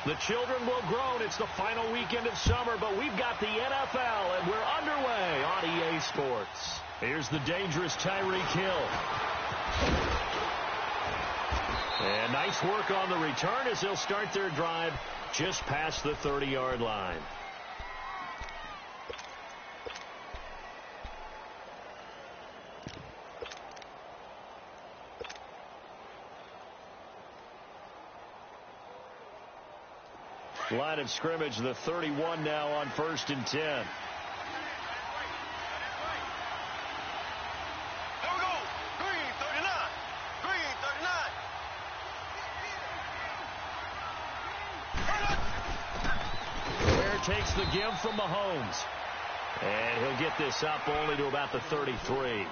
The children will groan. It's the final weekend of summer, but we've got the NFL, and we're underway on EA Sports. Here's the dangerous Tyreek Hill. And nice work on the return as they'll start their drive just past the 30-yard line. Line of scrimmage, the 31 now on 1st and 10. There we go. Green 39. Green 39. Ware takes the give from Mahomes. And he'll get this up only to about the 33.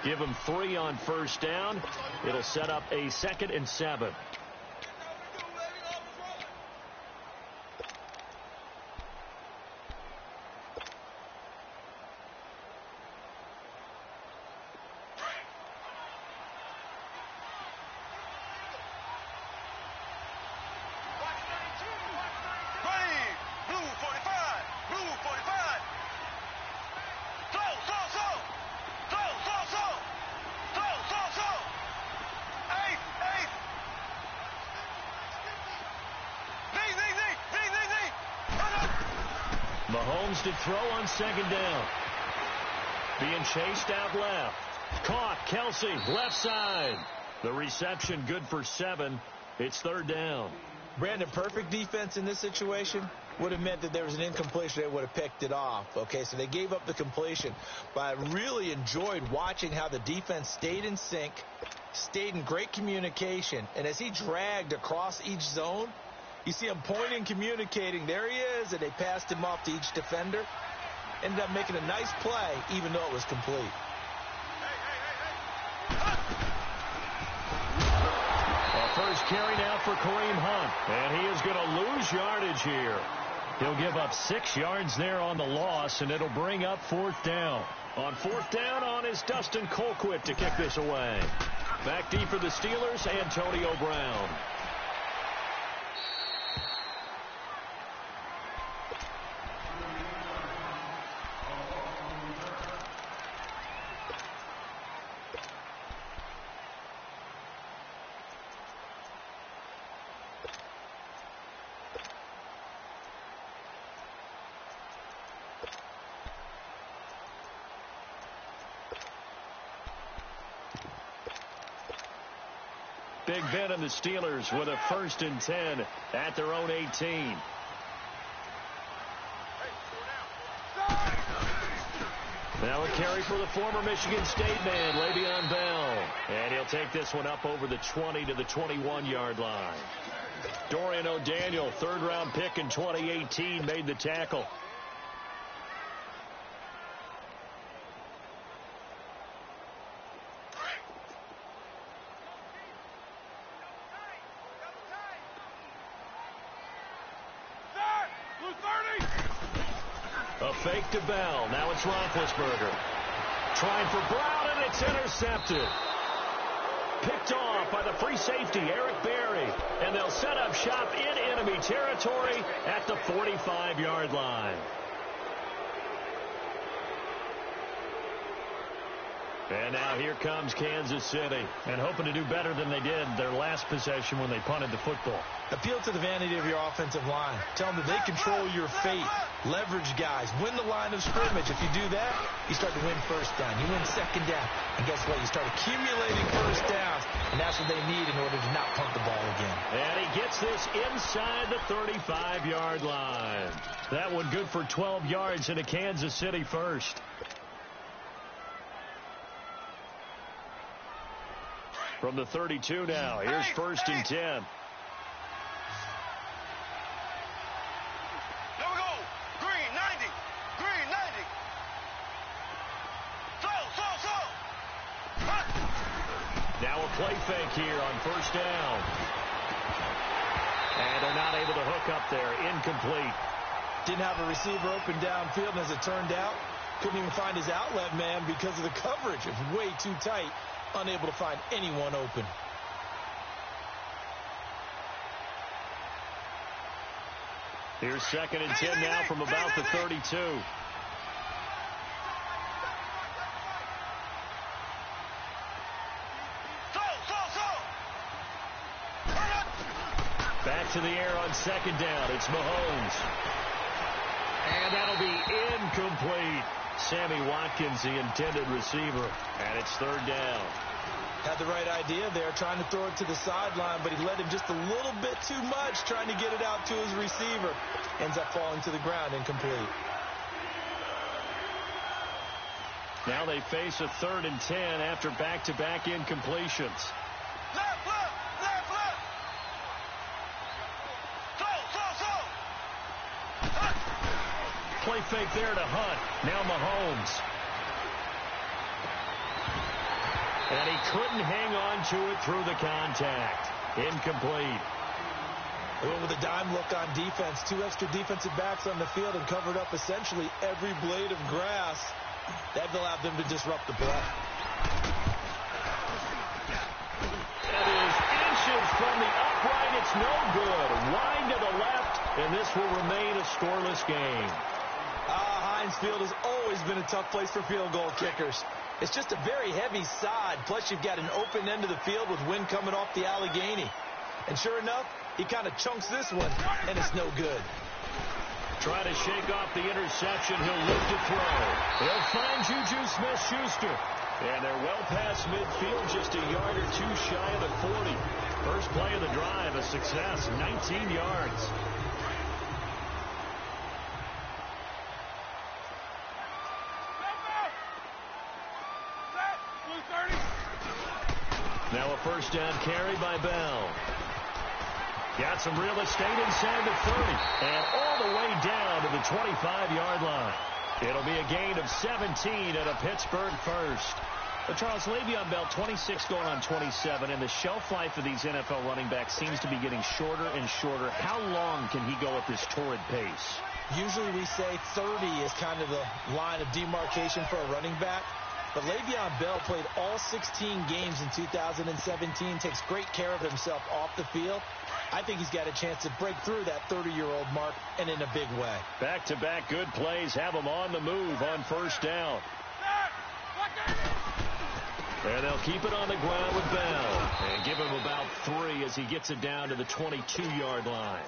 Give him 3 on 1st down. It'll set up a 2nd and 7. Mahomes to throw on 2nd down. Being chased out left. Caught. Kelsey, left side. The reception good for 7. It's 3rd down. Brandon, perfect defense in this situation would have meant that there was an incompletion. They would have picked it off. Okay, so they gave up the completion. But I really enjoyed watching how the defense stayed in sync, stayed in great communication, and as he dragged across each zone, you see him pointing, communicating. There he is, and they passed him off to each defender. Ended up making a nice play, even though it was complete. First carry now for Kareem Hunt, and he is going to lose yardage here. He'll give up 6 yards there on the loss, and it'll bring up 4th down. On 4th down is Dustin Colquitt to kick this away. Back deep for the Steelers, Antonio Brown. Big Ben and the Steelers with a 1st and 10 at their own 18. Now a carry for the former Michigan State man, Le'Veon Bell. And he'll take this one up over the 20 to the 21-yard line. Dorian O'Daniel, 3rd-round pick in 2018, made the tackle. A fake to Bell. Now it's Roethlisberger. Trying for Brown, and it's intercepted. Picked off by the free safety, Eric Berry. And they'll set up shop in enemy territory at the 45-yard line. And now here comes Kansas City. And hoping to do better than they did their last possession when they punted the football. Appeal to the vanity of your offensive line. Tell them that they control your fate. Leverage guys. Win the line of scrimmage. If you do that, you start to win 1st down. You win 2nd down. And guess what? You start accumulating 1st downs. And that's what they need in order to not punt the ball again. And he gets this inside the 35-yard line. That one good for 12 yards into Kansas City 1st. From the 32 now, here's 1st and 10. There we go. Green 90. Green 90. Slow. Now a play fake here on 1st down. And they're not able to hook up there. Incomplete. Didn't have a receiver open downfield, and as it turned out, couldn't even find his outlet man because of the coverage. It was way too tight. Unable to find anyone open. Here's 2nd and 10 now from about the 32. Back to the air on 2nd down. It's Mahomes. And that'll be incomplete. Sammy Watkins, the intended receiver. And it's 3rd down. Had the right idea there, trying to throw it to the sideline, but he led him just a little bit too much, trying to get it out to his receiver. Ends up falling to the ground, incomplete. Now they face a 3rd and 10 after back-to-back incompletions. Left, left, left, left. Play fake there to Hunt. Now Mahomes. And he couldn't hang on to it through the contact. Incomplete. They went with a dime look on defense. 2 extra defensive backs on the field and covered up essentially every blade of grass. That allowed them to disrupt the play. That is inches from the upright. It's no good. Wide to the left, and this will remain a scoreless game. Heinz Field has always been a tough place for field goal kickers. It's just a very heavy side, plus you've got an open end of the field with wind coming off the Allegheny. And sure enough, he kind of chunks this one, and it's no good. Trying to shake off the interception. He'll look to throw. He'll find Juju Smith-Schuster. And they're well past midfield, just a yard or two shy of the 40. First play of the drive, a success, 19 yards. Now a first down carry by Bell. Got some real estate inside the 30. And all the way down to the 25-yard line. It'll be a gain of 17 at a Pittsburgh first. But Charles, Le'Veon Bell, 26 going on 27, and the shelf life of these NFL running backs seems to be getting shorter and shorter. How long can he go at this torrid pace? Usually we say 30 is kind of the line of demarcation for a running back. But Le'Veon Bell played all 16 games in 2017, takes great care of himself off the field. I think he's got a chance to break through that 30-year-old mark, and in a big way. Back-to-back good plays have him on the move on first down. And they'll keep it on the ground with Bell and give him about 3 as he gets it down to the 22-yard line.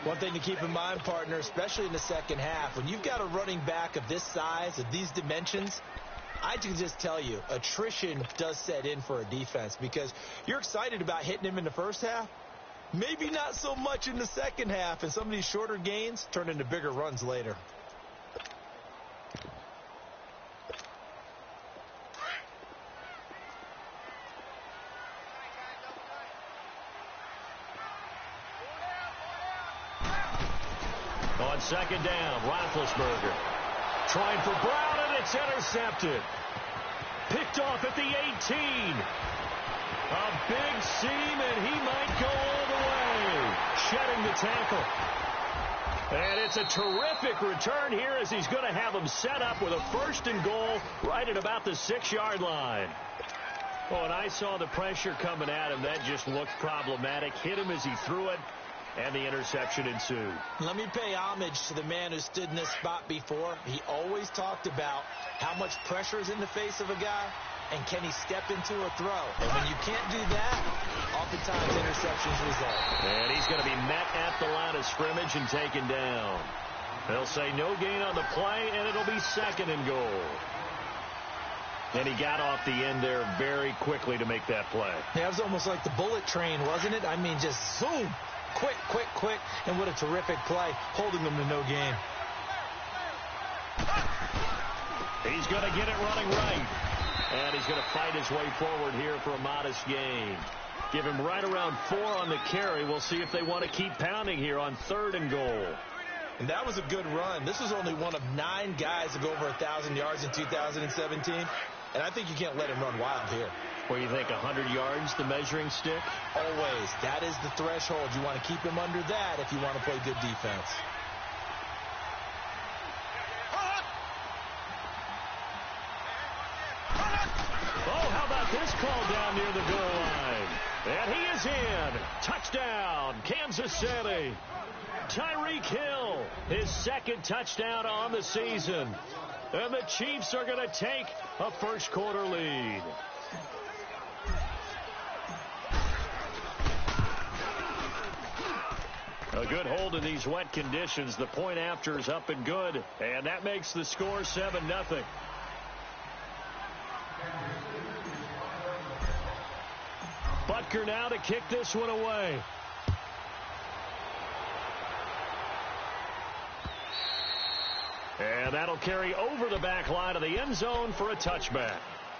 One thing to keep in mind, partner, especially in the second half, when you've got a running back of this size, of these dimensions, I can just tell you, attrition does set in for a defense because you're excited about hitting him in the first half. Maybe not so much in the second half, and some of these shorter gains turn into bigger runs later. On second down, Roethlisberger trying for Brown, and it's intercepted. Picked off at the 18. A big seam, and he might go all the way. Shedding the tackle. And it's a terrific return here as he's going to have him set up with a 1st and goal right at about the 6-yard line. Oh, and I saw the pressure coming at him. That just looked problematic. Hit him as he threw it, and the interception ensued. Let me pay homage to the man who stood in this spot before. He always talked about how much pressure is in the face of a guy, and can he step into a throw? And when you can't do that, oftentimes interceptions result. And he's going to be met at the line of scrimmage and taken down. They'll say no gain on the play, and it'll be 2nd and goal. And he got off the end there very quickly to make that play. Yeah, it was almost like the bullet train, wasn't it? I mean, just zoom. Quick, quick, quick. And what a terrific play, holding them to no gain. He's going to get it running right. And he's going to fight his way forward here for a modest gain. Give him right around 4 on the carry. We'll see if they want to keep pounding here on 3rd and goal. And that was a good run. This was only one of 9 guys to go over 1,000 yards in 2017. And I think you can't let him run wild here. Where you think 100 yards, the measuring stick? Always. That is the threshold. You want to keep him under that if you want to play good defense. Oh, how about this call down near the goal line? And he is is in. Touchdown, Kansas City. Tyreek Hill, his second touchdown on the season. And the Chiefs are going to take a first-quarter lead. A good hold in these wet conditions. The point after is up and good. And that makes the score 7-0. Butker now to kick this one away. And that'll carry over the back line of the end zone for a touchback.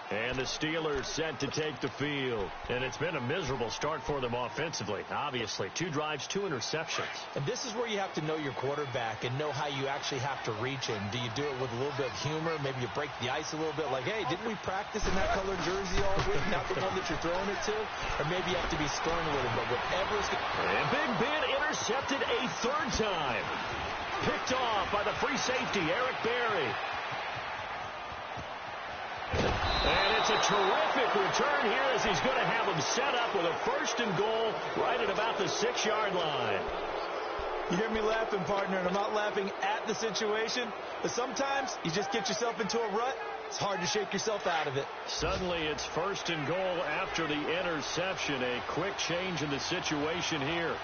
And the Steelers set to take the field. And it's been a miserable start for them offensively. Obviously, 2 drives, 2 interceptions. And this is where you have to know your quarterback and know how you actually have to reach him. Do you do it with a little bit of humor? Maybe you break the ice a little bit like, hey, didn't we practice in that colored jersey all week? Not the one that you're throwing it to? Or maybe you have to be stern with him. But whatever's going to... And Big Ben intercepted a third time. Picked off by the free safety, Eric Berry. And it's a terrific return here as he's going to have him set up with a 1st and goal right at about the 6-yard line. You hear me laughing, partner, and I'm not laughing at the situation, but sometimes you just get yourself into a rut. It's hard to shake yourself out of it. Suddenly it's 1st and goal after the interception. A quick change in the situation here.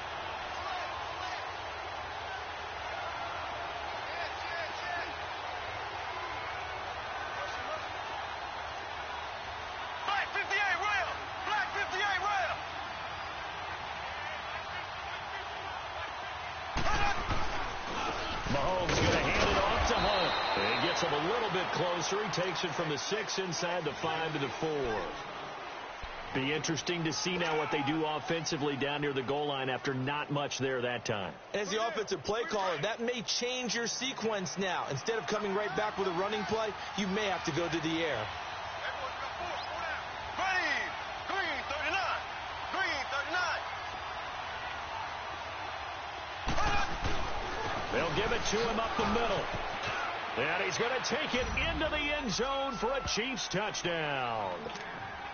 Closer. He takes it from the 6 inside the 5 to the 4. Be interesting to see now what they do offensively down near the goal line after not much there that time. As the offensive play caller, that may change your sequence now. Instead of coming right back with a running play, you may have to go to the air. Green 39. They'll give it to him up the middle. And he's going to take it into the end zone for a Chiefs touchdown.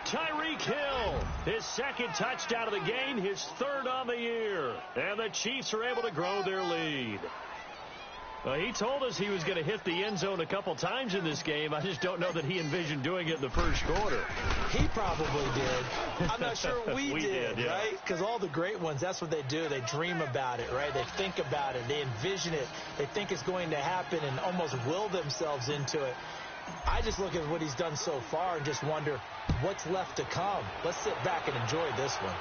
Tyreek Hill, his 2nd touchdown of the game, his 3rd on the year. And the Chiefs are able to grow their lead. He told us he was going to hit the end zone a couple times in this game. I just don't know that he envisioned doing it in the 1st quarter. He probably did. I'm not sure we did, yeah. Right? Because all the great ones, that's what they do. They dream about it, right? They think about it. They envision it. They think it's going to happen and almost will themselves into it. I just look at what he's done so far and just wonder what's left to come. Let's sit back and enjoy this one.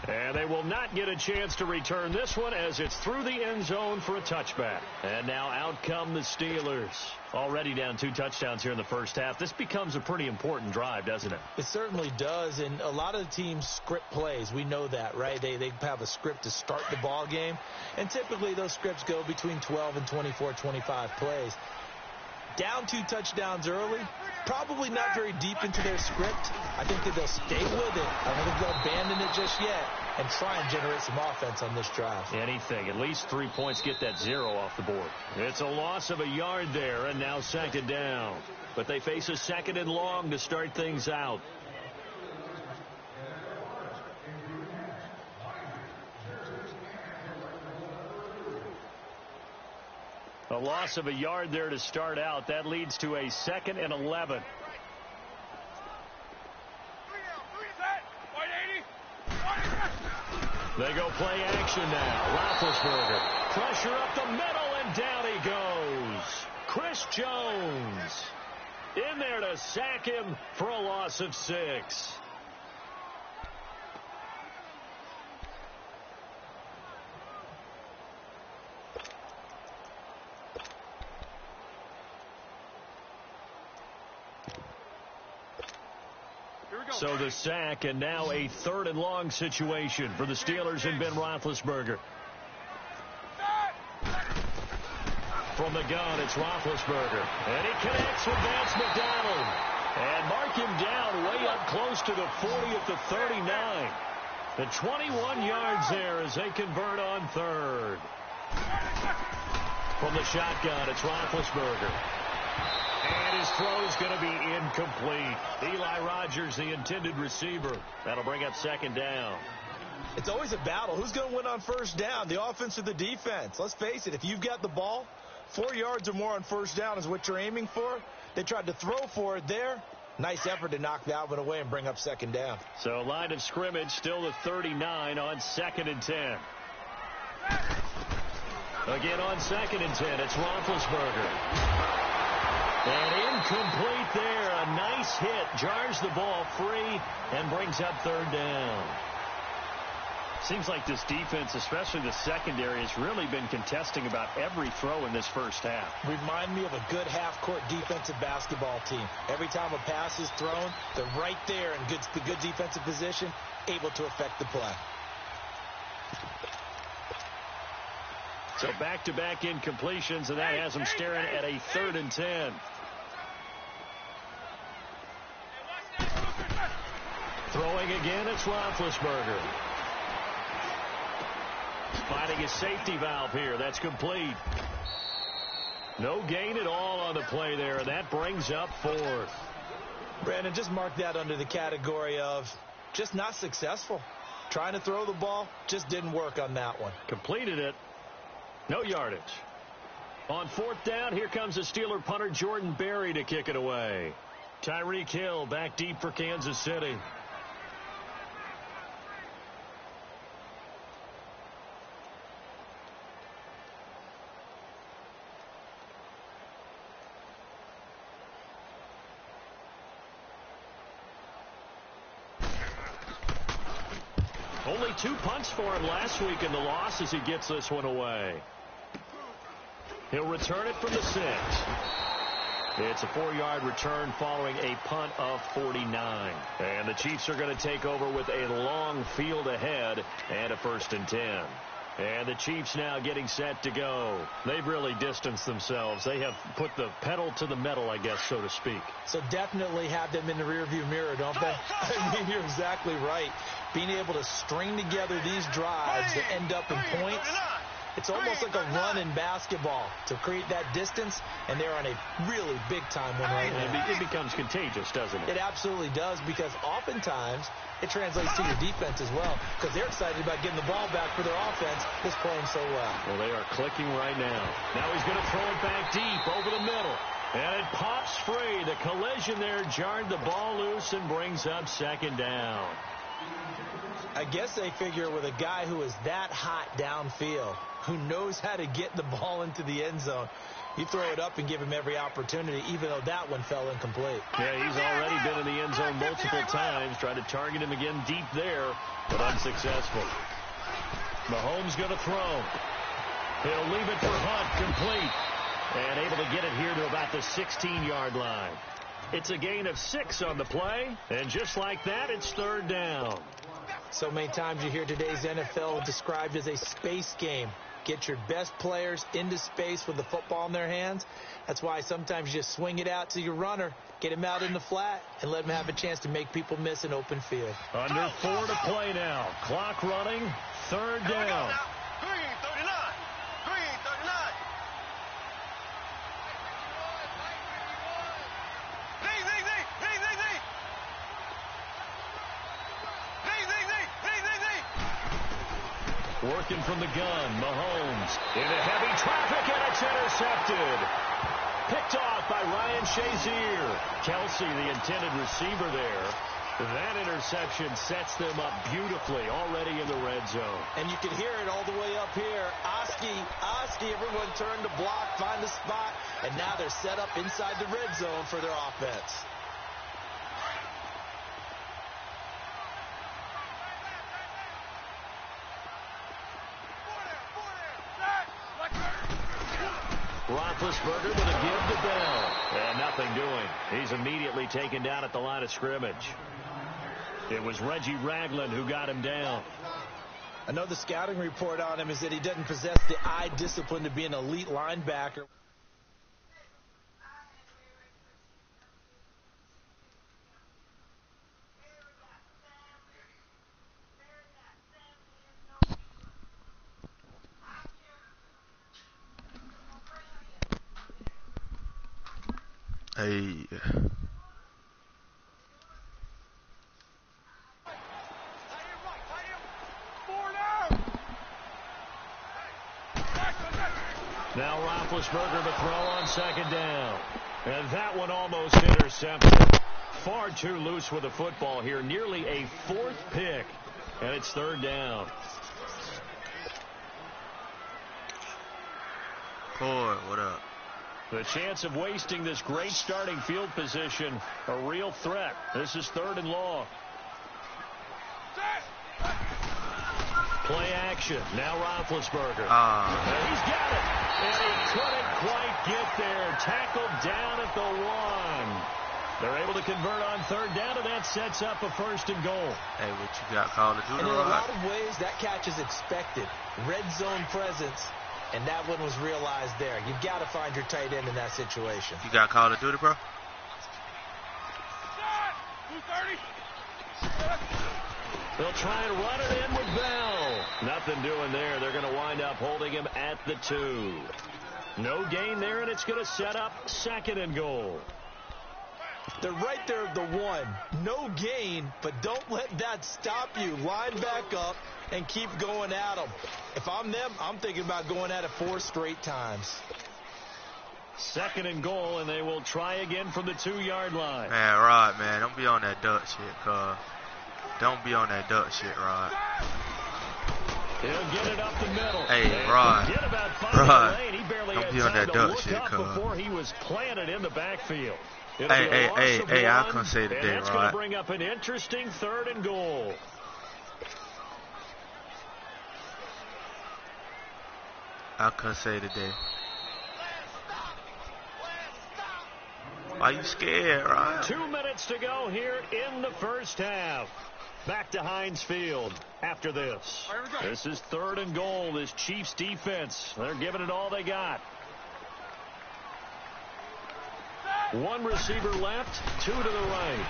And they will not get a chance to return this one as it's through the end zone for a touchback. And now out come the Steelers. Already down 2 touchdowns here in the first half. This becomes a pretty important drive, doesn't it? It certainly does. And a lot of the teams script plays. We know that, right? They have a script to start the ball game. And typically those scripts go between 12 and 24, 25 plays. Down 2 touchdowns early, probably not very deep into their script. I think that they'll stay with it. I don't think they'll abandon it just yet and try and generate some offense on this drive. Anything. At least 3 points, get that 0 off the board. It's a loss of a yard there, and now 2nd down. But they face a 2nd and long to start things out. A loss of a yard there to start out. That leads to a 2nd and 11. They go play action now. Roethlisberger. Pressure up the middle, and down he goes. Chris Jones in there to sack him for a loss of 6. So the sack, and now a 3rd and long situation for the Steelers and Ben Roethlisberger. From the gun, it's Roethlisberger. And he connects with Vance McDonald. And mark him down way up close to the 40 at the 39. The 21 yards there as they convert on 3rd. From the shotgun, it's Roethlisberger. And his throw's going to be incomplete. Eli Rogers, the intended receiver. That'll bring up second down. It's always a battle. Who's going to win on first down, the offense or the defense? Let's face it, if you've got the ball, 4 yards or more on first down is what you're aiming for. They tried to throw for it there. Nice effort to knock that one away and bring up second down. So line of scrimmage still the 39 on 2nd and 10. Again on 2nd and 10, it's Roethlisberger. And incomplete there. A nice hit. Jars the ball free and brings up third down. Seems like this defense, especially the secondary, has really been contesting about every throw in this first half. Remind me of a good half-court defensive basketball team. Every time a pass is thrown, they're right there in good defensive position, able to affect the play. So back-to-back incompletions, and that has them staring at a 3rd and 10. Throwing again, it's Roethlisberger. Finding his safety valve here. That's complete. No gain at all on the play there, and that brings up 4th. Brandon, just mark that under the category of just not successful. Trying to throw the ball, just didn't work on that one. Completed it. No yardage. On 4th down, here comes the Steeler punter Jordan Berry to kick it away. Tyreek Hill back deep for Kansas City. Only 2 punts for him last week in the loss as he gets this one away. He'll return it from the 6. It's a 4-yard return following a punt of 49. And the Chiefs are going to take over with a long field ahead and a 1st and 10. And the Chiefs now getting set to go. They've really distanced themselves. They have put the pedal to the metal, I guess, so to speak. So definitely have them in the rearview mirror, don't they? I mean, you're exactly right. Being able to string together these drives that end up in points, it's almost like a run in basketball to create that distance, and they're on a really big-time one right now. It becomes contagious, doesn't it? It absolutely does, because oftentimes it translates to your defense as well, because they're excited about getting the ball back for their offense that's playing so well. Well, they are clicking right now. Now he's going to throw it back deep over the middle. And it pops free. The collision there jarred the ball loose and brings up second down. I guess they figure with a guy who is that hot downfield, who knows how to get the ball into the end zone, you throw it up and give him every opportunity, even though that one fell incomplete. Yeah, he's already been in the end zone multiple times, trying to target him again deep there, but unsuccessful. Mahomes going to throw. He'll leave it for Hunt, complete, and able to get it here to about the 16-yard line. It's a gain of 6 on the play, and just like that, it's 3rd down. So many times you hear today's NFL described as a space game. Get your best players into space with the football in their hands. That's why sometimes you just swing it out to your runner, get him out in the flat, and let him have a chance to make people miss an open field. Under 4 to play now. Clock running, 3rd down. Green 39. Green 39. Working from the gun, Mahomes into heavy traffic, and it's intercepted. Picked off by Ryan Shazier. Kelsey, the intended receiver there. That interception sets them up beautifully already in the red zone. And you can hear it all the way up here. Oski, everyone turned to block, find the spot, and now they're set up inside the red zone for their offense. Roethlisberger with a give to Bell. And nothing doing. He's immediately taken down at the line of scrimmage. It was Reggie Ragland who got him down. I know the scouting report on him is that he doesn't possess the eye discipline to be an elite linebacker. Hey. Now Roethlisberger to throw on second down. And that one almost intercepted. Far too loose with the football here. Nearly a fourth pick. And it's third down. Core, what up? The chance of wasting this great starting field position, a real threat. This is third and long. Play action. Now Roethlisberger. And he's got it. And he couldn't quite get there. Tackled down at the 1. They're able to convert on third down, and that sets up a first and goal. Hey, what you got called to do? And in a lot of ways, that catch is expected. Red zone presence, and that one was realized there. You've got to find your tight end in that situation. You got called to do it, bro? They'll try and run it in with Bell. Nothing doing there. They're going to wind up holding him at the 2. No gain there, and it's going to set up second and goal. They're right there at the 1. No gain, but don't let that stop you. Line back up and keep going at them. If I'm them, I'm thinking about going at it 4 straight times. Second and goal, and they will try again from the 2-yard line. Man, Rod, man, don't be on that duck shit, cuz. Don't be on that duck shit, Rod. He'll get it up the middle. Hey, Rod. Rod, don't be on that duck shit, cuz. Before he was planted in the backfield. Hey, I couldn't say today, Rod. That's going to bring up an interesting third and goal. I couldn't say today. Why you scared, Rod? 2 minutes to go here in the first half. Back to Heinz Field after this. This is third and goal. This Chiefs defense, they're giving it all they got. 1 receiver left, 2 to the right.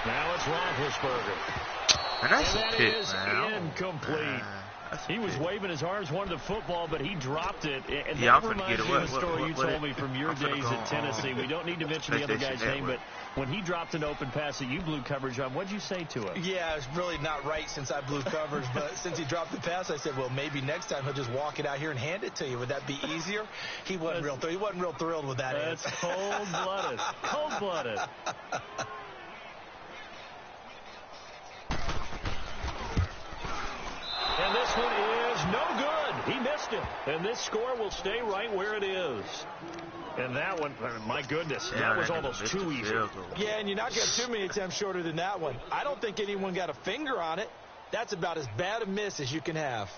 Now it's Roethlisberger. And that's that a pick, is man. Incomplete. He was waving his arms, wanted the football, but he dropped it. And yeah, that reminds me of a story you told me from your days at Tennessee. We don't need to mention the other guy's name, but when he dropped an open pass that you blew coverage on, what did you say to him? Yeah, it's really not right since I blew coverage, but since he dropped the pass, I said, well, maybe next time he'll just walk it out here and hand it to you. Would that be easier? He wasn't real thrilled with that. That's cold-blooded. Cold-blooded. And this one is no good. He missed it. And this score will stay right where it is. And that one, my goodness, that was almost too easy. Yeah, and you're not going to have too many attempts shorter than that one. I don't think anyone got a finger on it. That's about as bad a miss as you can have.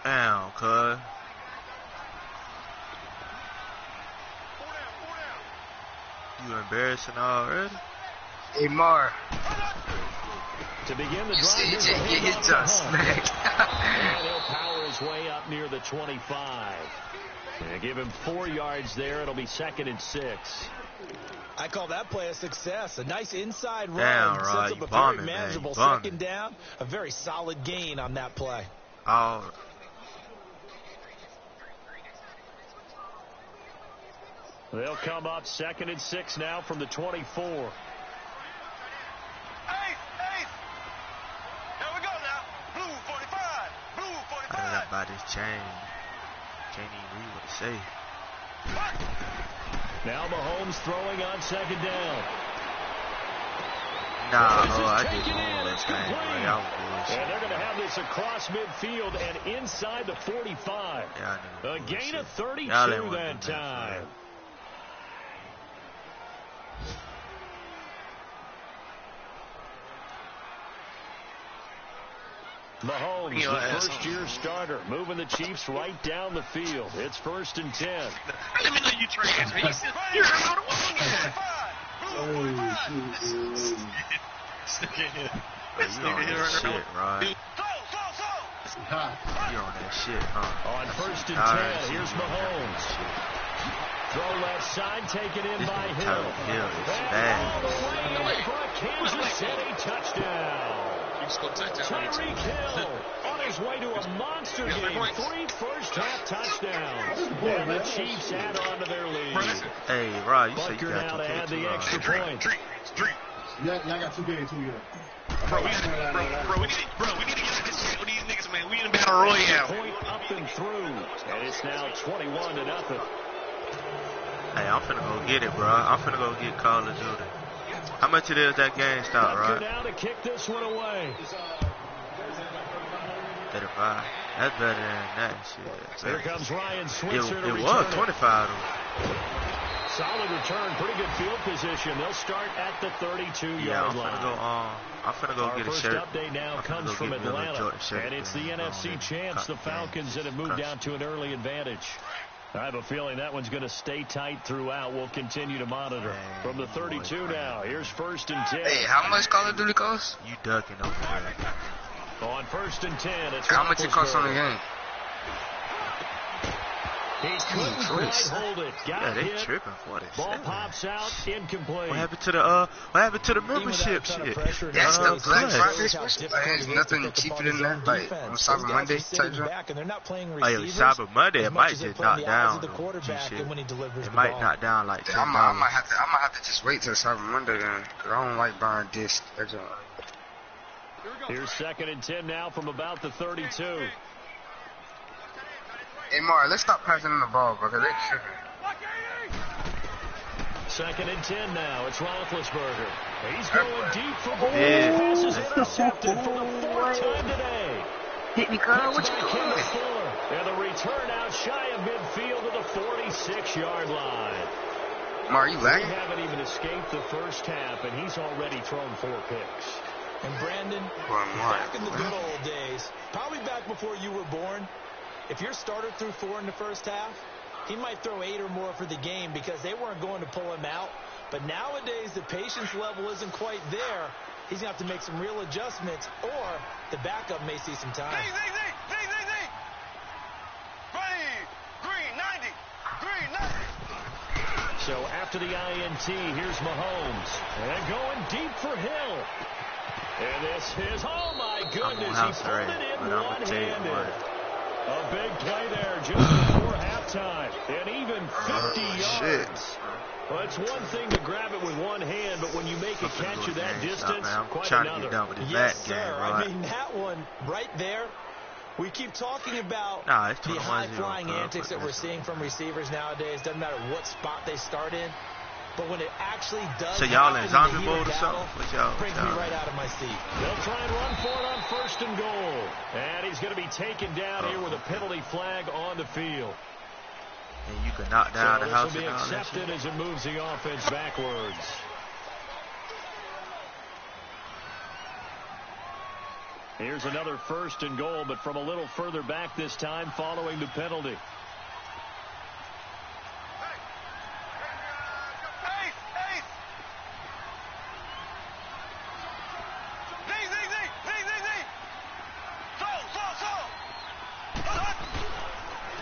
Damn, cuz. You embarrassing already? Hey, Mar. To begin the drive, CJ, get his done smacked. And he'll power his way up near the 25. And give him 4 yards there. It'll be 2nd and 6. I call that play a success. A nice inside run. Damn, Sets Rod, up you a bombing, very manageable man. second down. A very solid gain on that play. Oh. They'll come up 2nd and 6 now from the 24. Hey! Here we go now. Blue 45. Blue 45. I got by this chain. Can't even read what to say. Now Mahomes throwing on 2nd down. Nah, This is I taken did in. one It's thing. complete. Y'all bullshit. And they're going to have this across midfield and inside the 45. Yeah, I A gain of 32 Y'all ain't wanna that do that, time. Mahomes, the first-year starter, moving the Chiefs right down the field. It's 1st and 10. Let me know you trash. You're out of shit, right? You're on that shit, huh? On 1st and 10, here's Mahomes. Throw left side, taken in by Hill. Hill is And bad. all the way in for a Kansas City touchdown. Tyreek Hill on his way to a monster game. 3 first-half touchdowns. And the Chiefs add on to their lead. Hey, Rod, you said you Butker got now 2K to add the too, extra point. Y'all got 2K too, yeah. Bro, we need to get out this shit with these niggas, man. We in battle royale. Point up and through. And it's now 21-0. Hey, I'm finna go get it, bro. I'm finna go get Call of Duty. How much it is that game start, Butker right? now to kick this one away. 35. That's better than that shit. Here comes Ryan Switzer to It return was it. 25 though. Solid return, pretty good field position. They'll start at the 32-yard line. I'm finna go Our get a first shirt. update now comes from Atlanta, and it's the NFC champs, the Falcons, that have moved down to an early advantage. I have a feeling that one's going to stay tight throughout. We'll continue to monitor. From the 32 now, here's 1st and 10. Hey, how much Call of Duty costs? You ducking over there. On 1st and 10, it's How much it costs on the game? He couldn't quite hold it. Yeah, Got they hit. tripping for this. Ball pops out, incomplete. What happened to the membership shit? That's the Black Plus. Friday special. Like, there's nothing cheaper than that. Like on Cyber Monday type job. Oh, yeah, Cyber Monday, it might just knock down. It might knock down like $10. I might have to just wait till Cyber Monday then, cause I don't like buying discs. That's all. Here's 2nd and 10 now from about the 32. Hey, Mar, let's stop passing them the ball, bro, cause they tripping. 2nd and 10 now. It's Roethlisberger. He's going deep for goal. Yeah. Pass is intercepted for the 4th time today. Hit me, Carl. What you doing? Fuller. And the return out shy of midfield to the 46-yard line. Mar, you They lagging? haven't even escaped the first half, and he's already thrown 4 picks. And Brandon, back in the good old days, probably back before you were born, if your starter threw 4 in the first half, he might throw 8 or more for the game because they weren't going to pull him out. But nowadays, the patience level isn't quite there. He's going to have to make some real adjustments, or the backup may see some time. Green 90. So after the INT, here's Mahomes. And going deep for Hill. And this is, oh my goodness, he pulled it in one-handed. A big play there just before halftime. And even 50 yards. Well, it's one thing to grab it with one hand, but when you make a catch of that distance, quite another. Yes, sir. I mean, that one right there. We keep talking about the high-flying antics that we're seeing from receivers nowadays. Doesn't matter what spot they start in. But when it actually does so y'all in zombie happen mode or something? brings me right out of my seat. They'll try and run for it on 1st and goal. And he's going to be taken down here with a penalty flag on the field. And you can knock down the house. This will be accepted as it moves the offense backwards. Here's another 1st and goal, but from a little further back this time following the penalty.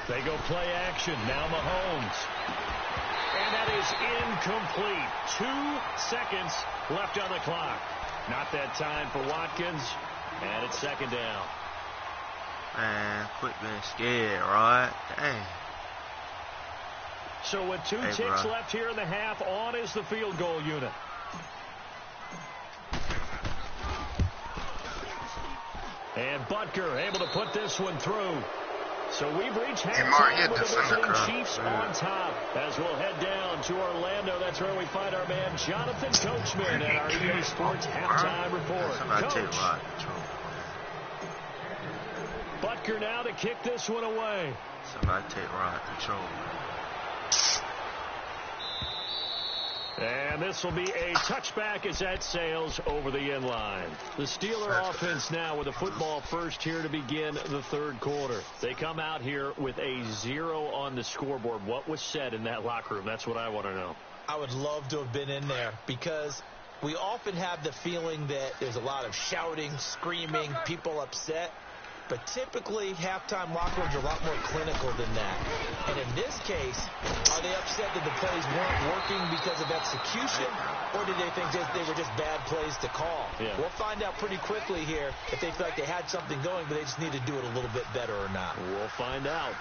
They go play action. Now Mahomes. And that is incomplete. 2 seconds left on the clock. Not that time for Watkins. And it's 2nd down. Man, quit being scared, right? Dang. So with 2 ticks left here in the half, on is the field goal unit. And Butker able to put this one through. So we've reached halftime with the Brooklyn Chiefs on top. As we'll head down to Orlando, that's where we find our man Jonathan Coachman at our EA Sports halftime report. Coach. Butker now to kick this one away. Somebody take ride control. And this will be a touchback as that sails over the end line. The Steeler offense now with a football first here to begin the 3rd quarter. They come out here with a 0 on the scoreboard. What was said in that locker room? That's what I want to know. I would love to have been in there because we often have the feeling that there's a lot of shouting, screaming, people upset. but typically halftime locker rooms are a lot more clinical than that. And in this case, are they upset that the plays weren't working because of execution, or did they think they were just bad plays to call? Yeah. We'll find out pretty quickly here if they feel like they had something going, but they just need to do it a little bit better or not. We'll find out.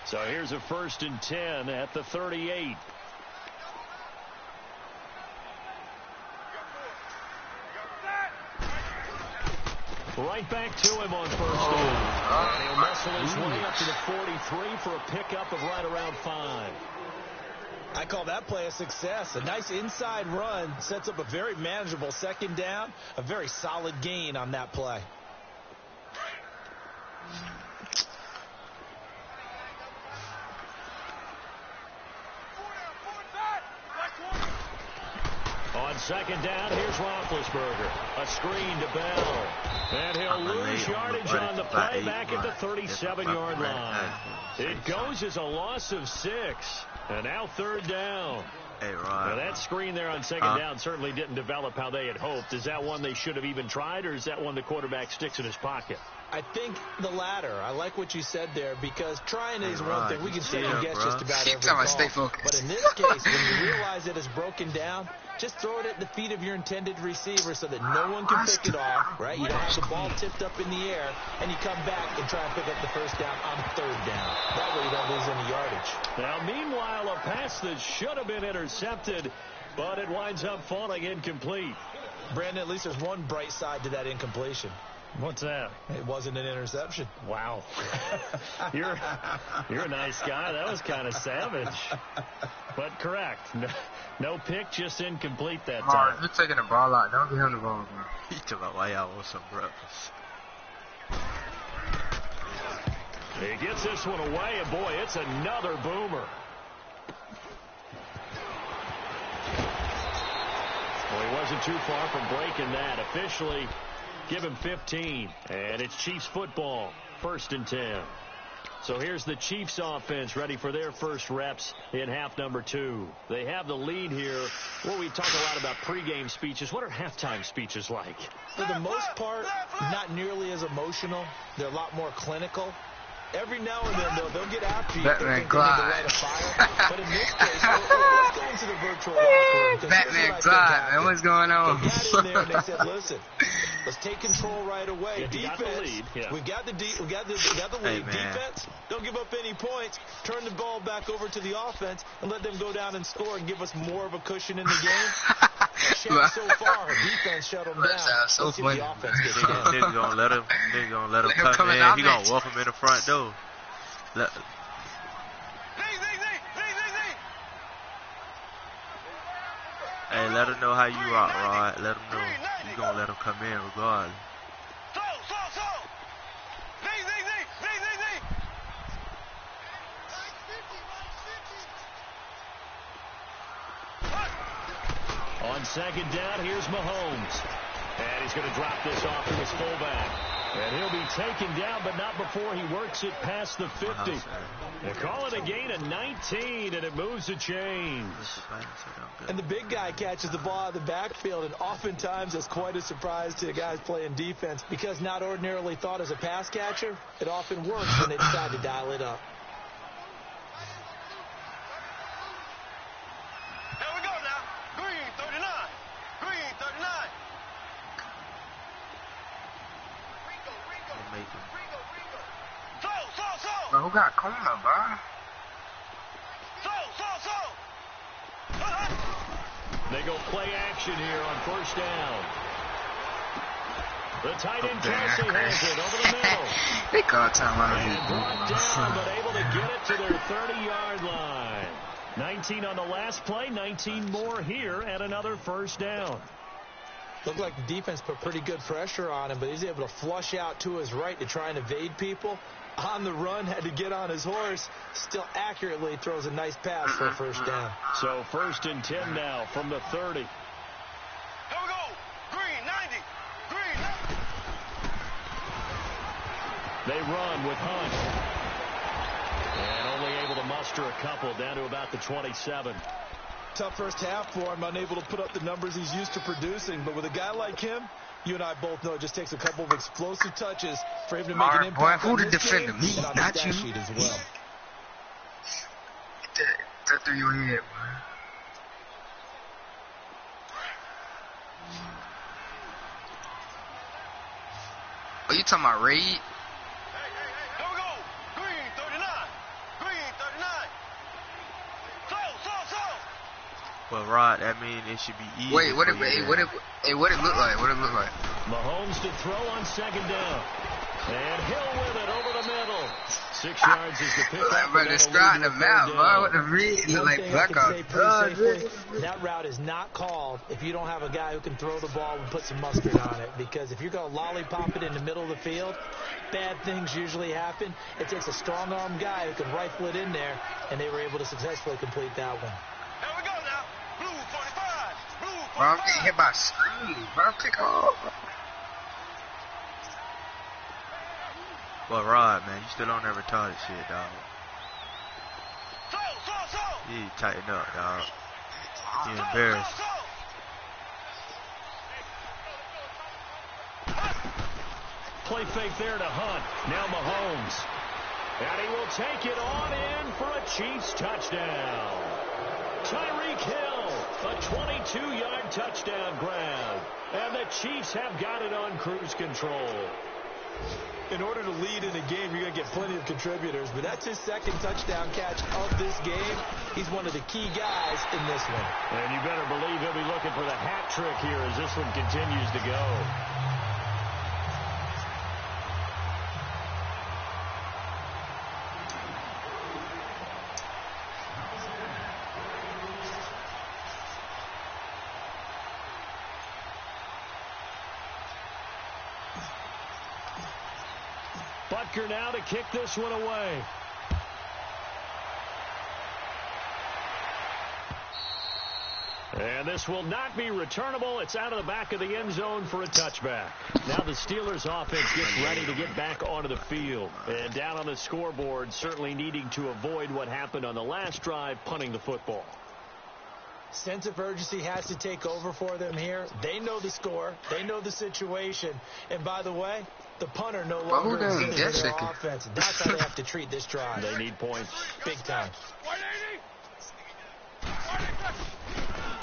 So here's a 1st and 10 at the 38. Right back to him on 1st down. And he'll muscle his way up to the 43 for a pickup of right around 5. I call that play a success. A nice inside run sets up a very manageable 2nd down. A very solid gain on that play. On 2nd down, here's Roethlisberger. A screen to Bell. And he'll lose yardage on the play back at the 37-yard line. It goes as a loss of 6. And now 3rd down. Hey, Rod. Now that screen there on 2nd down certainly didn't develop how they had hoped. Is that one they should have even tried, or is that one the quarterback sticks in his pocket? I think the latter. I like what you said there, because trying is one thing. We can sit and guess just about every call. Stay focused. But in this case, when you realize that it's broken down, just throw it at the feet of your intended receiver so that no one can pick it off, right? You don't have the ball tipped up in the air, and you come back and try and pick up the 1st down on 3rd down. That way you don't lose any yardage. Now, meanwhile, a pass that should have been intercepted, but it winds up falling incomplete. Brandon, at least there's one bright side to that incompletion. What's that? It wasn't an interception. Wow. You're a nice guy. That was kind of savage. But correct. No pick, just incomplete that time. You're taking the ball out. Don't give him the ball, man. He talking about why y'all want some breakfast. He gets this one away, and boy, it's another boomer. Well, he wasn't too far from breaking that. Officially, give him 15. And it's Chiefs football, 1st and 10. So here's the Chiefs offense ready for their first reps in half number 2. They have the lead here. Well, we talk a lot about pregame speeches. What are halftime speeches like? For the most part, not nearly as emotional. They're a lot more clinical. Every now and then, though, they'll get after you. Batman Glide. But in this case, let's go into the virtual locker room. Batman Glide, man. What's going on? They got in there and they said, listen, let's take control right away. Yeah, Defense, got the lead. Yeah. we got the lead. Hey, Defense, don't give up any points. Turn the ball back over to the offense and let them go down and score and give us more of a cushion in the game. Check so far, defense shut them down. So Let's see funny. if the offense gets down. Nigga gonna let him come in. He gonna walk him in the front door. Hey, let him know how you rock, Rod. Let him know you gonna let him come in regardless. On 2nd down, here's Mahomes. And he's going to drop this off to his fullback. And he'll be taken down, but not before he works it past the 50. They call it a gain of 19, and it moves the chains. And the big guy catches the ball out of the backfield, and oftentimes it's quite a surprise to the guys playing defense, because not ordinarily thought as a pass catcher, it often works when they decide to dial it up. Here we go now. Green 39. Green 39. Bro, who got corner, bro? They go play action here on 1st down. The tight end Kelsey has it over the middle. They call timeout. And brought down, but able to get it to their 30-yard line. 19 on the last play, 19 more here, and another 1st down. Looked like the defense put pretty good pressure on him, but he's able to flush out to his right to try and evade people. On the run, had to get on his horse. Still accurately throws a nice pass for a 1st down. So 1st and 10 now from the 30. Here we go. Green 90. Green 90. They run with Hunt. And only able to muster a couple, down to about the 27. Tough first half for him, unable to put up the numbers he's used to producing. But with a guy like him, you and I both know it just takes a couple of explosive touches for him to make an impact on this game and on the stat sheet as well. That through your head, man. Oh, you talking about Reed? Hey, here we go. Green 39. Green 39. So. Well, Rod, that means it should be easy. Wait, what it look like? What it look like? Mahomes to throw on second down. And Hill with it over the middle. 6 yards is the pick. But it's starting to map, bro. What the Reed look like blackout. That route is not called if you don't have a guy who can throw the ball and put some mustard on it. Because if you're going to lollipop it in the middle of the field, bad things usually happen. It takes a strong-arm guy who can rifle it in there, and they were able to successfully complete that one. Here we go now. Blue 45. Blue 45. Bro, I'm getting hit by screen, bro. Pick off. Well, Rod, man, you still on that retarded shit, dog. So. You need to tighten up, dog. You embarrassed. Play fake there to Hunt. Now Mahomes. And he will take it on in for a Chiefs touchdown. Tyreek Hill, a 22-yard touchdown grab. And the Chiefs have got it on cruise control. In order to lead in a game, you're going to get plenty of contributors, but that's his second touchdown catch of this game. He's one of the key guys in this one. And you better believe he'll be looking for the hat trick here as this one continues to go. Butker now to kick this one away. And this will not be returnable. It's out of the back of the end zone for a touchback. Now the Steelers offense gets ready to get back onto the field. And down on the scoreboard, certainly needing to avoid what happened on the last drive, punting the football. Sense of urgency has to take over for them here. They know the score. They know the situation. And by the way, the punter no longer exists in their offense. That's how they have to treat this drive. They need points. Big time.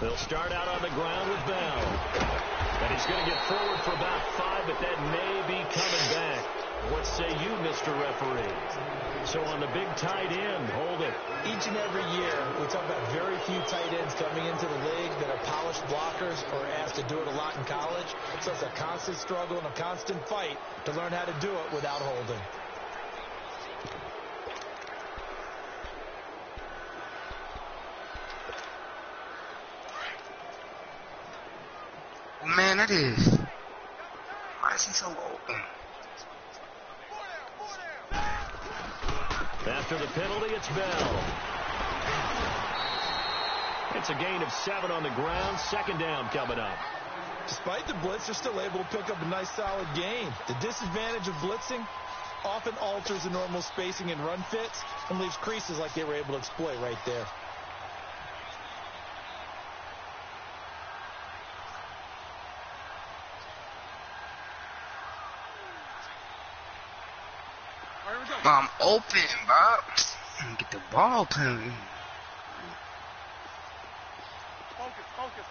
They'll start out on the ground with Bell. And he's going to get forward for about 5, but that may be coming back. What say you, Mr. Referee? So on the big tight end, hold it. Each and every year, we talk about very few tight ends coming into the league that are polished blockers or asked to do it a lot in college. So it's a constant struggle and a constant fight to learn how to do it without holding. Oh, man, that is. Why is he so open? After the penalty, it's Bell. It's a gain of 7 on the ground. Second down coming up. Despite the blitz, they're still able to pick up a nice solid gain. The disadvantage of blitzing often alters the normal spacing and run fits and leaves creases like they were able to exploit right there. Bro, I'm open, bro. Get the ball playing. Focus.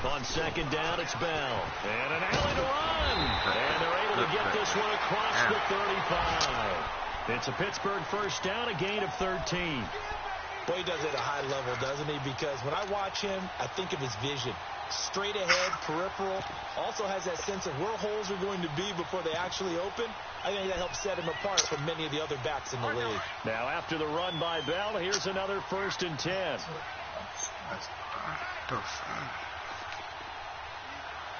On second down, it's Bell. And an alley to run. And they're able to get this one across the 35. It's a Pittsburgh first down, a gain of 13. Boy, he does it at a high level, doesn't he? Because when I watch him, I think of his vision. Straight ahead, peripheral, also has that sense of where holes are going to be before they actually open. I think that helps set him apart from many of the other backs in the league. Now after the run by Bell, here's another 1st and 10.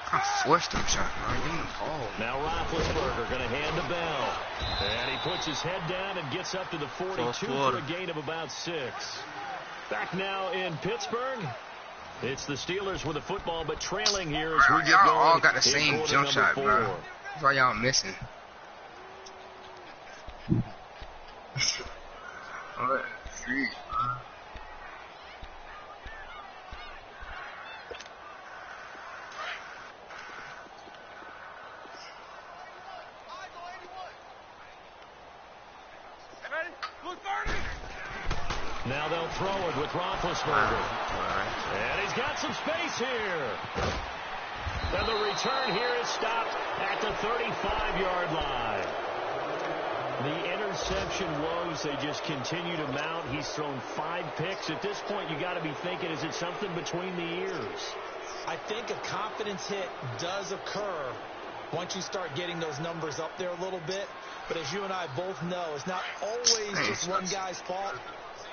I forced him shot, bro. Give him the ball. Now Roethlisberger going to hand to Bell. And he puts his head down and gets up to the 42 for a gain of about 6. Back now in Pittsburgh. It's the Steelers with the football, but trailing here as Bro, we get y'all going. all got the in same quarter jump number shot, 4. bro. That's why y'all missing. What? Three. Now they'll throw it with Roethlisberger. And he's got some space here. And the return here is stopped at the 35-yard line. The interception woes, they just continue to mount. He's thrown 5 picks. At this point, you got to be thinking, is it something between the ears? I think a confidence hit does occur once you start getting those numbers up there a little bit. But as you and I both know, it's not always just one guy's fault.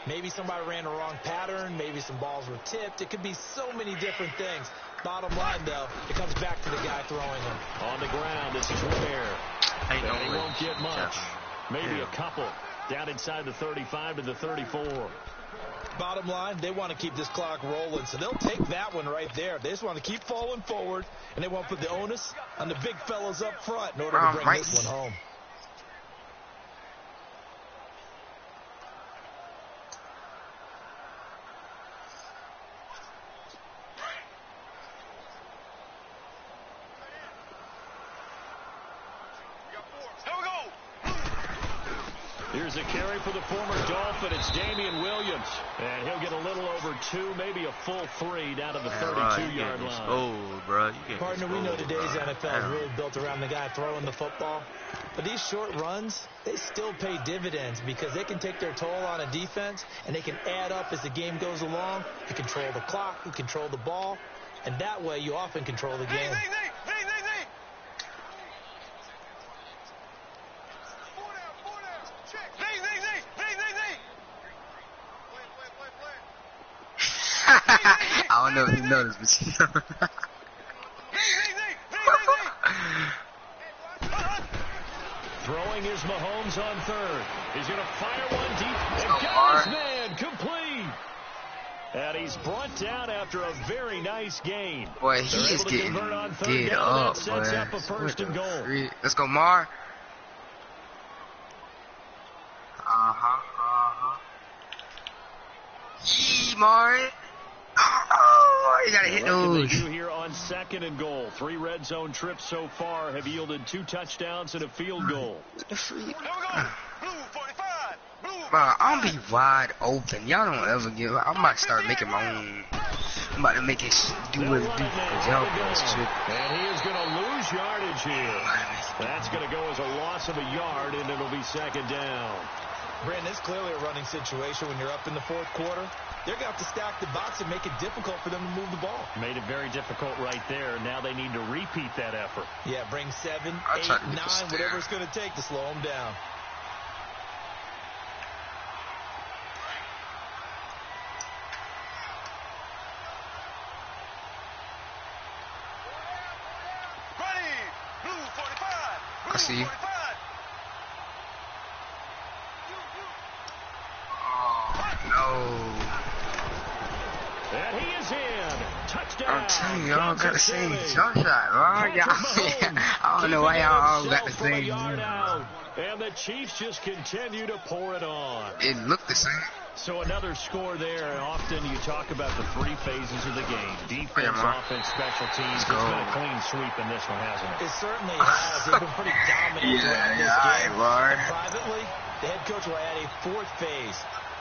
Maybe somebody ran a wrong pattern. Maybe some balls were tipped. It could be so many different things. Bottom line, though, it comes back to the guy throwing them. On the ground, this is Ware. Ain't no And he way. won't get much. Maybe Yeah. a couple. Down inside the 35 to the 34. Bottom line, they want to keep this clock rolling, so they'll take that one right there. They just want to keep falling forward, and they want to put the onus on the big fellas up front in order to bring this one home. Here's a carry for the former Dolphin. It's Damian Williams. And he'll get a little over 2, maybe a full 3 down to the 32-yard line. Oh, bro. Partner, we know today's NFL is really built around the guy throwing the football. But these short runs, they still pay dividends because they can take their toll on a defense, and they can add up as the game goes along. You control the clock, you control the ball, and that way you often control the game. I don't know if you noticed, but Throwing is Mahomes on third. He's going to fire one deep. And So got his hard. man complete. And he's brought down after a very nice gain. boy, They're he is able to getting convert on third dead down. up, That boy. sets up a first and goal. Let's go, Mar. Yee, Mar. Oh, you gotta hit What can they those. do here on second and goal? 3 red zone trips so far have yielded 2 touchdowns and a field goal. The freak. Here we go. Blue 45. Blue. Bro, I'm be wide open. Y'all don't ever give up. I'm about to start making my own. I'm about to make it do what it do. Cause y'all boys tripping. And he is going to lose yardage here. That's going to go as a loss of a yard, and it'll be second down. Brandon, it's clearly a running situation when you're up in the fourth quarter. They're going to have to stack the box and make it difficult for them to move the ball. Made it very difficult right there. Now they need to repeat that effort. Yeah, bring 7, I'll 8, try to 9, get this whatever there. it's going to take to slow them down. Ready. Blue 45. Blue I see you. 45. No. And he is in. Touchdown. I'm telling you, y'all got the Kansas same City. jump shot, bro. Patrick Y'all, Mahomes I don't know why y'all all got the keeping it himself from a same. yard out. And the Chiefs just continue to pour it on. It looked the same. So another score there, and often you talk about the 3 phases of the game. Defense, Yeah, Mark. offense, special teams. Let's It's go. been a clean sweep in this one, hasn't it? It certainly has. They've been pretty dominant throughout this game. Lord. And privately, the head coach will add a 4th phase.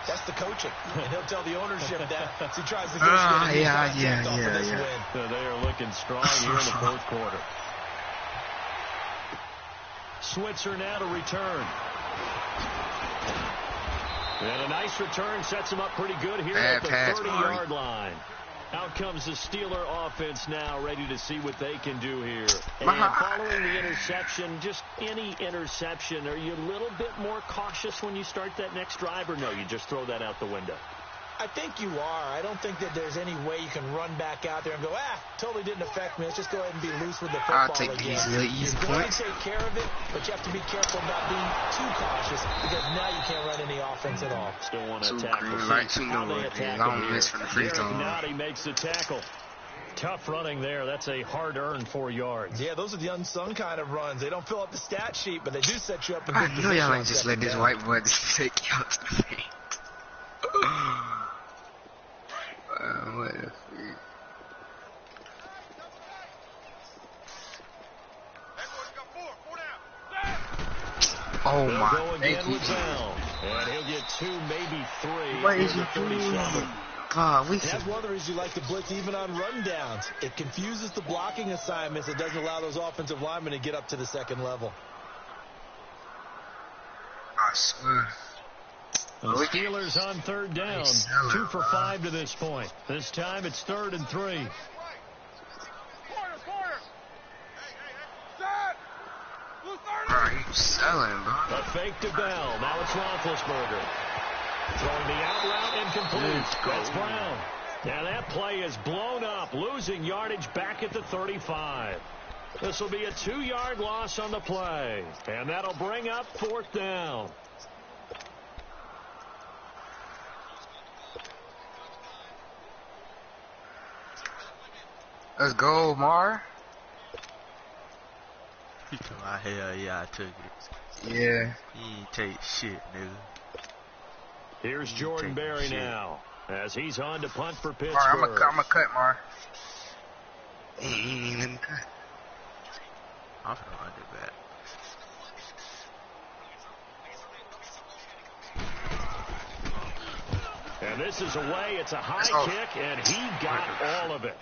That's the coaching. And he'll tell the ownership that as he tries to negotiate a new contract off of this win. So they are looking strong here in the fourth quarter. Switzer now to return. And a nice return sets him up pretty good here at the 30-yard line. Out comes the Steeler offense now, ready to see what they can do here. And following the interception, just any interception, are you a little bit more cautious when you start that next drive, or no, you just throw that out the window? I think you are. I don't think that there's any way you can run back out there and go, totally didn't affect me. Let's just go ahead and be loose with the football I'll take again. these little easy You're going points. to take care of it, but you have to be careful about being too cautious because now you can't run any offense at all. Still want to Two attack green the lights, seat. you How know they it is. attack I him don't here. miss from the free throw. Derek Nowdy makes the tackle. Tough running there. That's a hard-earned 4 yards. Yeah, those are the unsung kind of runs. They don't fill up the stat sheet, but they do set you up in I good know position. y'all on ain't just second let this down. white boy just take you out to the paint. What the freak? Oh They'll my, go again thank you. with Bell. And he'll get 2, maybe 3. What here is to you doing? 37. God, we And that's one of the reasons you like to blitz even on rundowns. It confuses the blocking assignments. It doesn't allow those offensive linemen to get up to the second level. I swear. The Steelers on 3rd down. 2 for 5 to this point. This time it's 3rd and 3. Bro, you selling, bro. A fake to Bell. Now it's Roethlisberger. Throwing the out route incomplete. That's Brown. And that play is blown up, losing yardage back at the 35. This will be a 2-yard loss on the play. And that'll bring up 4th down. Let's go, Mar. He told me, hell yeah, I took it. Yeah. He ain't take shit, nigga. Here's Jordan Berry now, as he's on to punt for Pittsburgh. Mar, I'm a cut, Mar. He ain't even let me cut. I'm finna run it back. And this is away. It's a high kick, and he got all of it.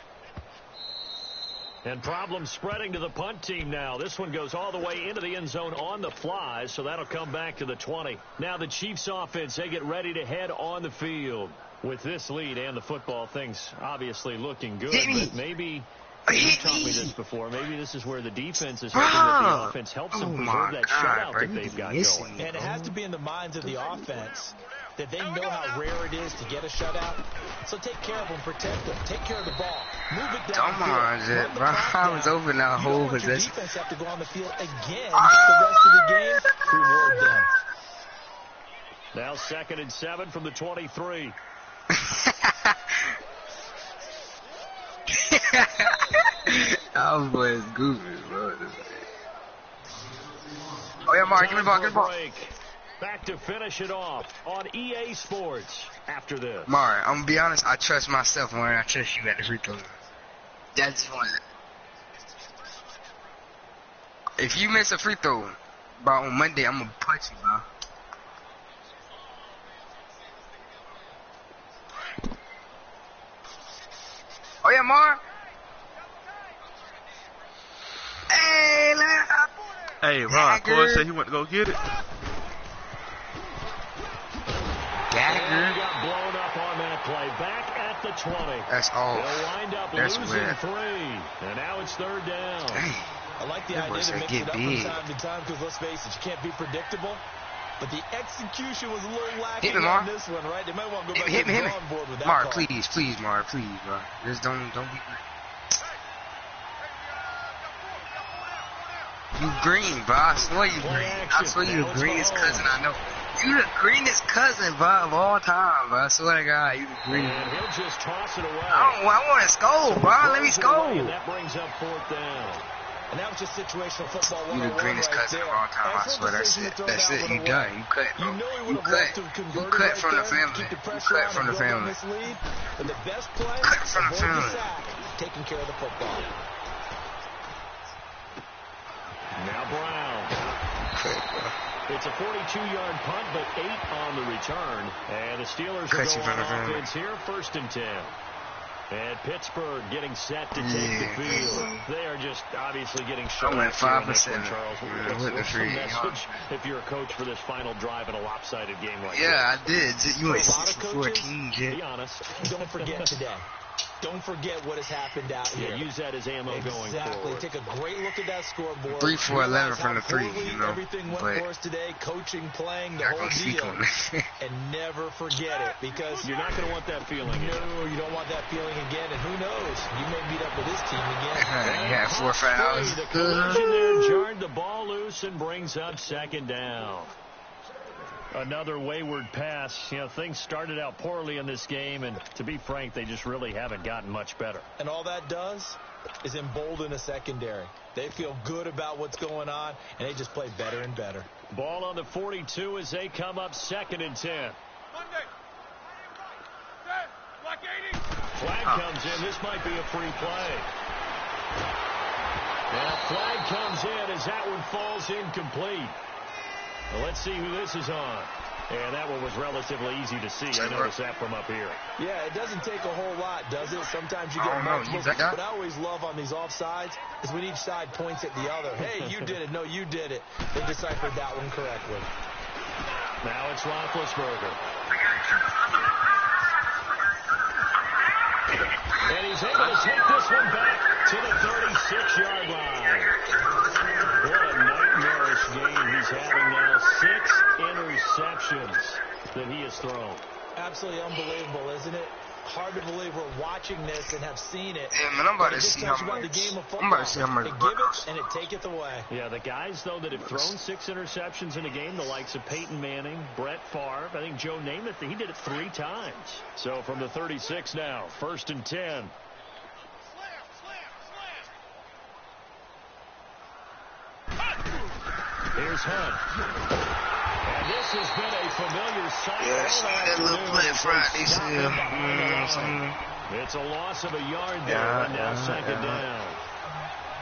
And problems spreading to the punt team now. This one goes all the way into the end zone on the fly, so that'll come back to the 20. Now the Chiefs offense, they get ready to head on the field. With this lead and the football, things obviously looking good. But maybe, you taught me this before, maybe this is where the defense is hoping that the offense helps them preserve that shutout that they've got going. And it has to be in the minds of the offense that they know how rare it is to get a shutout. So take care of them, protect them, take care of the ball, move it down. Come on, Zip, bro. I was open that whole possession. Defense have to go on the field again the rest of the game. Reward them. Now 2nd and 7 from the 23. That boy is goofy, bro. Oh yeah, Mark, give me the ball, give me the ball. Back to finish it off on EA Sports after this. Mar, I'm gonna be honest, I trust myself more than I trust you at the free throw. That's one. If you miss a free throw, bro, on Monday, I'm gonna punch you, bro. Oh yeah, Mar. Hey, Hey, Ron, Corey said he went to go get it. And he got blown up on that play. Back at the 20. That's all. They'll wind up losing 3. And now it's 3rd down. Dang. I like the idea to mix it up from time to time because let's face it, you can't be predictable. But the execution was a little lacking on this one, right? They might want to go back to the drawing board with that Mark, call. please, Mark, please, bro. Just don't be. You green, bro. I swear you green. I swear you the greenest cousin I know. You the greenest cousin, bro, of all time, bro. I swear to God, you the greenest. And he'll just toss it away. I want to score, bro. Let me score. And that brings up 4th down. And that was just situational football. You the greenest cousin of all time. I swear that's it. That's it. You done. You cut, bro. You cut from the family. You cut from the family. But the best play, cut from the family. Taking care of the football. Now Brown. It's a 42-yard punt, but 8 on the return. And the Steelers will go on offense here, 1st and 10. And Pittsburgh getting set to take the field. They are just obviously getting shut out. 5%. Charles, what's the message if you're a coach for this final drive in a lopsided game like this? Yeah, I did. You went 6 for 14, Be honest. Don't forget today. Don't forget what has happened out here. Use that as ammo going forward. Exactly. Take a great look at that scoreboard. 3 for 11 from the three, Everything went for us today. Coaching, playing, the whole deal. And never forget it, because you're not going to want that feeling again. No, you don't want that feeling again. And who knows? You may meet up with this team again. Yeah, 4 or 5 hours. The collision there jarred the ball loose and brings up second down. Another wayward pass. Things started out poorly in this game, and to be frank, they just really haven't gotten much better. And all that does is embolden a secondary. They feel good about what's going on, and they just play better and better. Ball on the 42 as they come up 2nd and 10. Flag comes in. This might be a free play. And a flag comes in as that one falls incomplete. Well, let's see who this is on. And that one was relatively easy to see. I noticed that from up here. Yeah, it doesn't take a whole lot, does it? Sometimes you get multiple. But I always love on these offsides is when each side points at the other. Hey, you did it. No, you did it. They deciphered that one correctly. Now it's Roethlisberger. And he's able to take this one back to the 36-yard line. What a nightmarish game he's having now. 6 interceptions that he has thrown. Absolutely unbelievable, isn't it? Hard to believe we're watching this and have seen it. Yeah, man, I'm about to see how much. I'm about to see how much. It giveth and it taketh away. Yeah, the guys, though, that have thrown 6 interceptions in a game, the likes of Peyton Manning, Brett Favre, I think Joe Namath, he did it 3 times. So from the 36 now, 1st and 10. Here's Hunt. And this has been a familiar sight. Yes, that little play Friday. It's a loss of a yard there, and now 2nd down.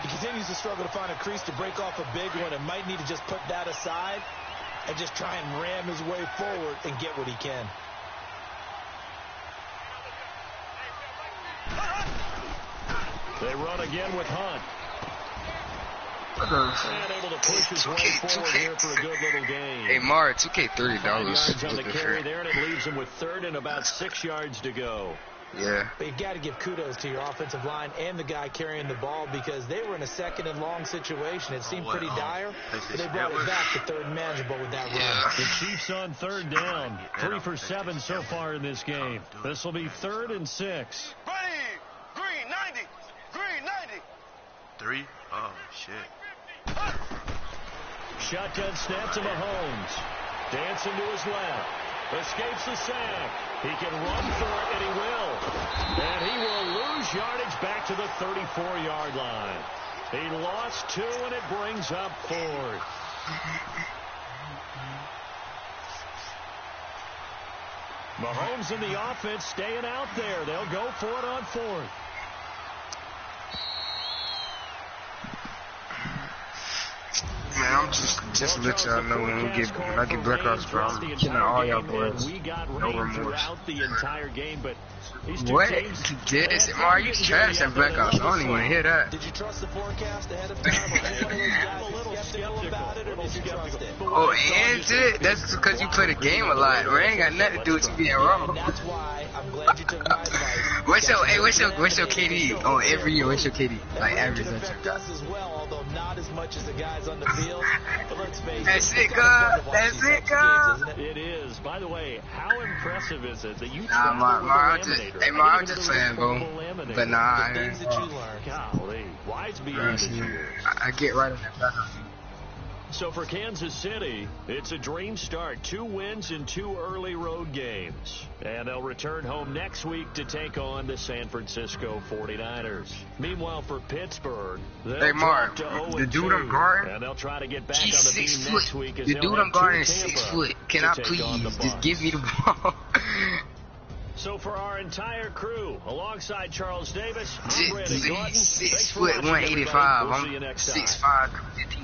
He continues to struggle to find a crease to break off a big one, and might need to just put that aside and just try and ram his way forward and get what he can. They run again with Hunt. And able to push his way forward here for a good little game. Hey, Mar, 2K $30. Yards on the carry there, and it leaves him with 3rd and about 6 yards to go. Yeah. But you've got to give kudos to your offensive line and the guy carrying the ball, because they were in a 2nd and long situation. It seemed pretty dire, but they brought it back to 3rd and manageable with that run. The Chiefs on 3rd down. 3 for 7 so far in this game. This will be 3rd and 6. Green 90. Green 90. 3? Oh, shit. Shotgun snap to Mahomes. Dancing to his left. Escapes the sack. He can run for it, and he will. And he will lose yardage back to the 34-yard line. He lost 2, and it brings up 4th. Mahomes and the offense staying out there. They'll go for it on 4th. Man, I'm just to let y'all know when I get Black Ops, bro, I'm killing all y'all boys. No remorse. The entire game, but what? Yes, Mar, you trash at Black Ops. I don't even want to hear that. Did you trust the forecast ahead of time? Oh, and it? That's because you play the game a lot. It ain't got nothing to do with you being wrong. That's why I'm glad you took my advice. What's your KD? Oh, every year, what's your KD? Like average. That's as well, although not as much as the guys on the field. But let's face it. That's it, God. That's it, God. It is. By the way, how impressive is it that you I'm just saying, bro. But nah, the things that you learn. Golly, wise beyond you. I get right on that back. So for Kansas City, it's a dream start. 2 wins in 2 early road games. And they'll return home next week to take on the San Francisco 49ers. Meanwhile, for Pittsburgh, hey, Mark, the dude I'm guarding, and they'll try to get back he's on the 6 beam foot. next week. The dude I'm guarding is 6 foot. Can I please just give me the ball? So for our entire crew, alongside Charles Davis, I'm Brandon Gordon. 6 foot, 185. We'll see you I'm next 6'5". 15.